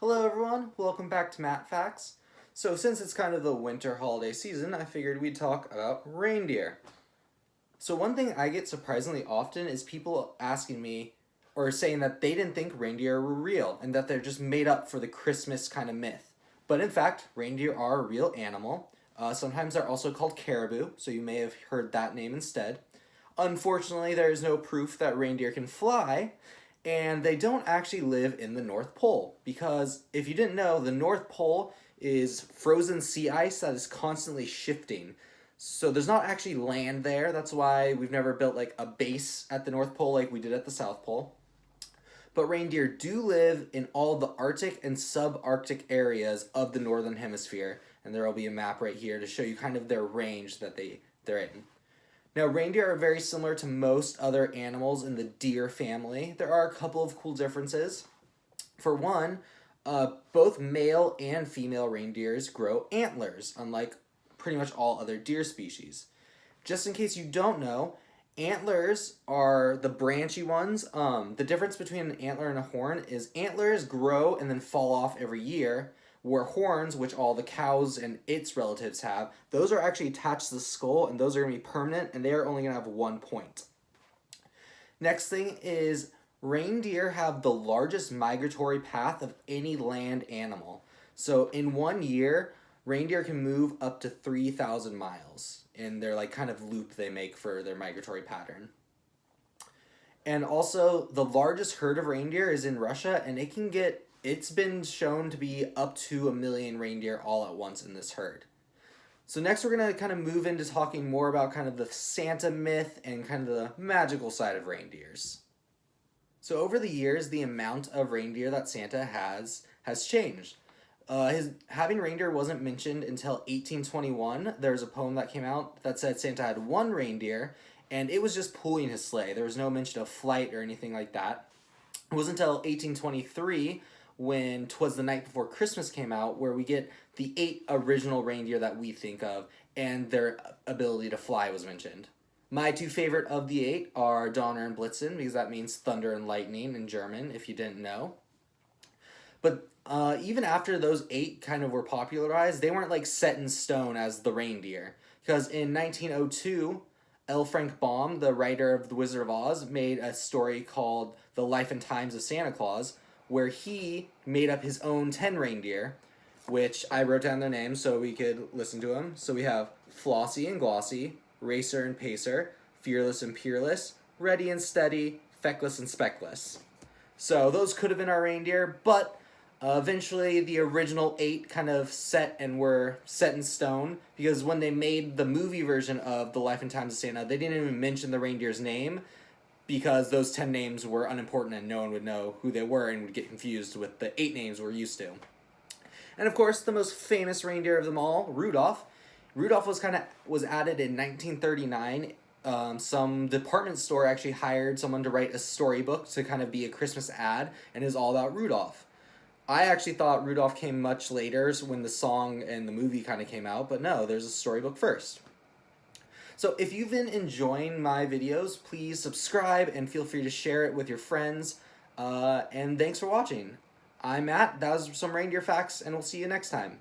Hello everyone, welcome back to Matt Facts. So since it's kind of the winter holiday season, I figured we'd talk about reindeer. So one thing I get surprisingly often is people asking me or saying that they didn't think reindeer were real and that they're just made up for the Christmas kind of myth. But in fact, reindeer are a real animal. Sometimes they're also called caribou, so you may have heard that name instead. Unfortunately, there is no proof that reindeer can fly, and they don't actually live in the North Pole because if you didn't know, the North Pole is frozen sea ice that is constantly shifting. So there's not actually land there. That's why we've never built like a base at the North Pole like we did at the South Pole. But reindeer do live in all the Arctic and subarctic areas of the northern hemisphere, and there will be a map right here to show you kind of their range that they're in. Now, reindeer are very similar to most other animals in the deer family. There are a couple of cool differences. For one, both male and female reindeers grow antlers, unlike pretty much all other deer species. Just in case you don't know, antlers are the branchy ones. The difference between an antler and a horn is antlers grow and then fall off every year, where horns, which all the cows and its relatives have, those are actually attached to the skull and those are going to be permanent and they are only going to have one point. Next thing is reindeer have the largest migratory path of any land animal. So in one year, reindeer can move up to 3,000 miles in their like kind of loop they make for their migratory pattern. And also the largest herd of reindeer is in Russia and it's been shown to be up to 1 million reindeer all at once in this herd. So next we're going to kind of move into talking more about kind of the Santa myth and kind of the magical side of reindeers. So over the years, the amount of reindeer that Santa has changed. Having reindeer wasn't mentioned until 1821. There was a poem that came out that said Santa had one reindeer, and it was just pulling his sleigh. There was no mention of flight or anything like that. It wasn't until 1823 when 'Twas the Night Before Christmas came out where we get the 8 original reindeer that we think of, and their ability to fly was mentioned. My two favorite of the 8 are Donner and Blitzen, because that means thunder and lightning in German, if you didn't know. But even after those 8 kind of were popularized, they weren't like set in stone as the reindeer. Because in 1902, L. Frank Baum, the writer of The Wizard of Oz, made a story called The Life and Times of Santa Claus, where he made up his own 10 reindeer, which I wrote down their names so we could listen to them. So we have Flossie and Glossy, Racer and Pacer, Fearless and Peerless, Ready and Steady, Feckless and Speckless. So those could have been our reindeer, but eventually the original 8 kind of were set in stone because when they made the movie version of The Life and Times of Santa, they didn't even mention the reindeer's name because those 10 names were unimportant and no one would know who they were and would get confused with the 8 names we're used to. And of course, the most famous reindeer of them all, Rudolph. Rudolph was added in 1939. Some department store actually hired someone to write a storybook to kind of be a Christmas ad, and is all about Rudolph. I actually thought Rudolph came much later when the song and the movie kind of came out, but no, there's a storybook first. So if you've been enjoying my videos, please subscribe and feel free to share it with your friends. And thanks for watching. I'm Matt, that was some reindeer facts, and we'll see you next time.